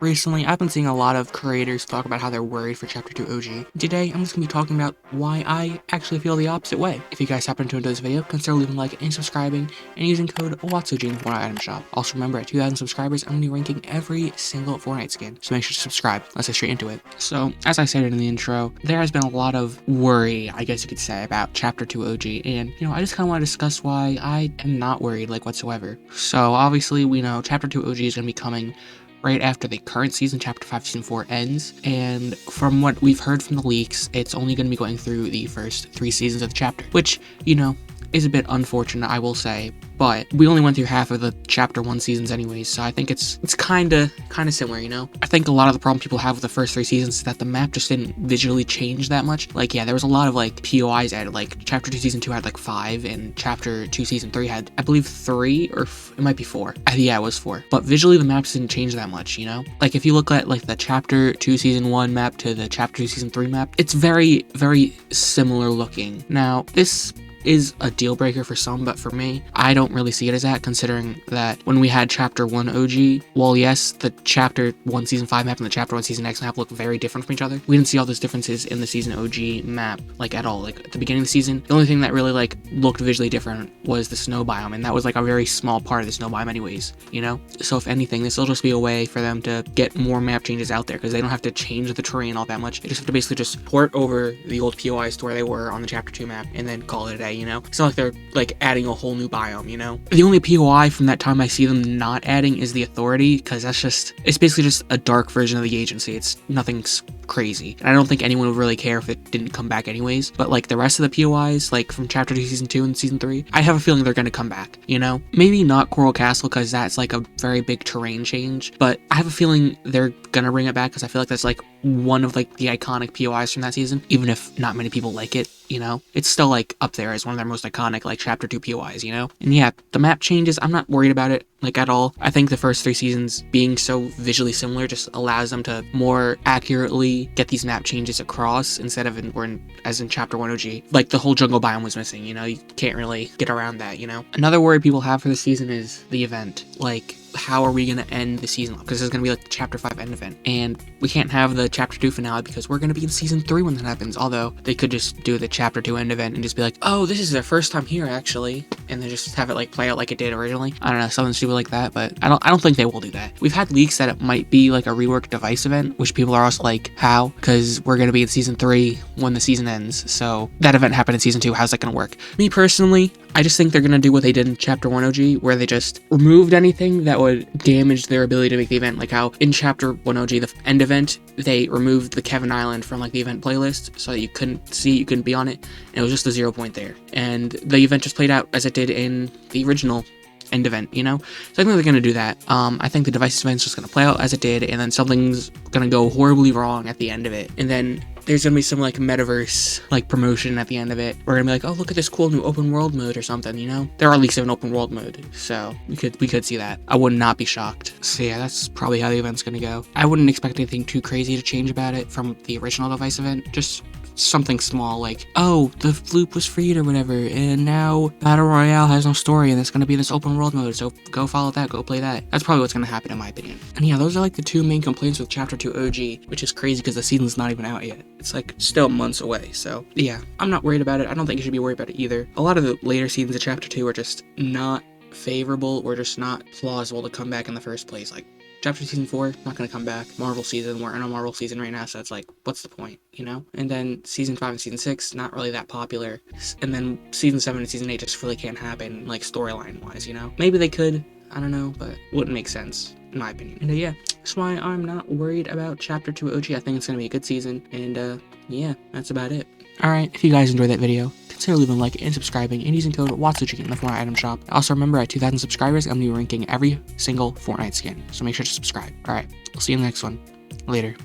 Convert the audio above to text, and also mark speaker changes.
Speaker 1: Recently, I've been seeing a lot of creators talk about how they're worried for Chapter 2 OG. Today, I'm just going to be talking about why I actually feel the opposite way. If you guys happen to enjoy this video, consider leaving a like and subscribing, and using code WATSOG in the Fortnite item shop. Also remember, at 2,000 subscribers, I'm going to be ranking every single Fortnite skin, so make sure to subscribe. Let's get straight into it. So, as I said in the intro, there has been a lot of worry, I guess you could say, about Chapter 2 OG, and, I just kind of want to discuss why I am not worried, whatsoever. So, obviously, we know Chapter 2 OG is going to be coming right after the current season, Chapter 5, Season 4 ends, and from what we've heard from the leaks, it's only going to be going through the first 3 seasons of the chapter, which, is a bit unfortunate, I will say, but we only went through half of the Chapter 1 seasons anyways, so I think it's kind of similar, I think a lot of the problem people have with the first 3 seasons is that the map just didn't visually change that much. Yeah, there was a lot of, POIs added, Chapter 2 Season 2 had, 5, and Chapter 2 Season 3 had, I believe, 3, or it might be 4. Yeah, it was 4. But visually, the maps didn't change that much, if you look at, the Chapter 2 Season 1 map to the Chapter 2 Season 3 map, it's very, very similar looking. Now, this is a deal breaker for some, but for me, I don't really see it as that, considering that when we had Chapter 1 OG, well, yes, the Chapter 1 Season 5 map and the Chapter 1 Season X map look very different from each other. We didn't see all those differences in the Season OG map, at all. At the beginning of the season, the only thing that really, looked visually different was the snow biome, and that was, a very small part of the snow biome anyways, So if anything, this will just be a way for them to get more map changes out there, because they don't have to change the terrain all that much. They just have to basically just port over the old POIs to where they were on the Chapter 2 map, and then call it a day. It's not like they're adding a whole new biome, The only POI from that time I see them not adding is the Authority, because it's basically just a dark version of the Agency. It's nothing crazy, and I don't think anyone would really care if it didn't come back anyways. But the rest of the POIs, from Chapter 2 Season 2 and Season 3, I have a feeling they're gonna come back, Maybe not Coral Castle, because that's a very big terrain change, but I have a feeling they're gonna bring it back, because I feel like that's one of the iconic POIs from that season, even if not many people like it, it's still up there as one of their most iconic Chapter 2 POIs, and yeah, the map changes, I'm not worried about it at all. I think the first 3 seasons being so visually similar just allows them to more accurately get these map changes across, instead of as in Chapter 1 OG, the whole jungle biome was missing, you can't really get around that, Another worry people have for the season is the event. How are we going to end the season? Because there's going to be the Chapter 5 end event, and we can't have the Chapter 2 finale because we're going to be in Season 3 when that happens. Although they could just do the Chapter 2 end event and just be oh, this is their first time here actually, and then just have it play out like it did originally. I don't know, something stupid like that, but I don't think they will do that. We've had leaks that it might be a reworked device event, which people are also how? Because we're going to be in Season 3 when the season ends, so that event happened in Season 2, how's that going to work? Me personally, I just think they're going to do what they did in Chapter 1 OG, where they just removed anything that would damage their ability to make the event. How in Chapter 1 OG, the end event, they removed the Kevin Island from the event playlist so that you couldn't be on it, and it was just a 0 point there. And the event just played out as it did in the original end event, So I think they're going to do that. I think the devices event's just going to play out as it did, and then something's going to go horribly wrong at the end of it. And then there's going to be some metaverse promotion at the end of it. We're going to be oh, look at this cool new open world mode or something, There are leaks of an open world mode, so we could see that. I would not be shocked. So yeah, that's probably how the event's going to go. I wouldn't expect anything too crazy to change about it from the original device event. Just something small oh, the loop was freed or whatever, and now Battle Royale has no story and it's going to be this open world mode, so go follow that, go play that. That's probably what's going to happen in my opinion. And yeah, those are the 2 main complaints with Chapter 2 OG, which is crazy because the season's not even out yet. It's still months away, so yeah, I'm not worried about it. I don't think you should be worried about it either. A lot of the later seasons of Chapter 2 are just not favorable or just not plausible to come back in the first place. Chapter Season 4, not going to come back. Marvel season, we're in a Marvel season right now, so it's what's the point, And then Season 5 and Season 6, not really that popular. And then Season 7 and Season 8 just really can't happen, storyline-wise, Maybe they could, I don't know, but wouldn't make sense, in my opinion. And yeah, that's why I'm not worried about Chapter 2 OG. I think it's going to be a good season, and yeah, that's about it. Alright, if you guys enjoyed that video, consider leaving a like and subscribing and using code WATSOG in the Fortnite item shop. Also remember, at 2,000 subscribers, I'm going to be ranking every single Fortnite skin, so make sure to subscribe. Alright, I'll see you in the next one. Later.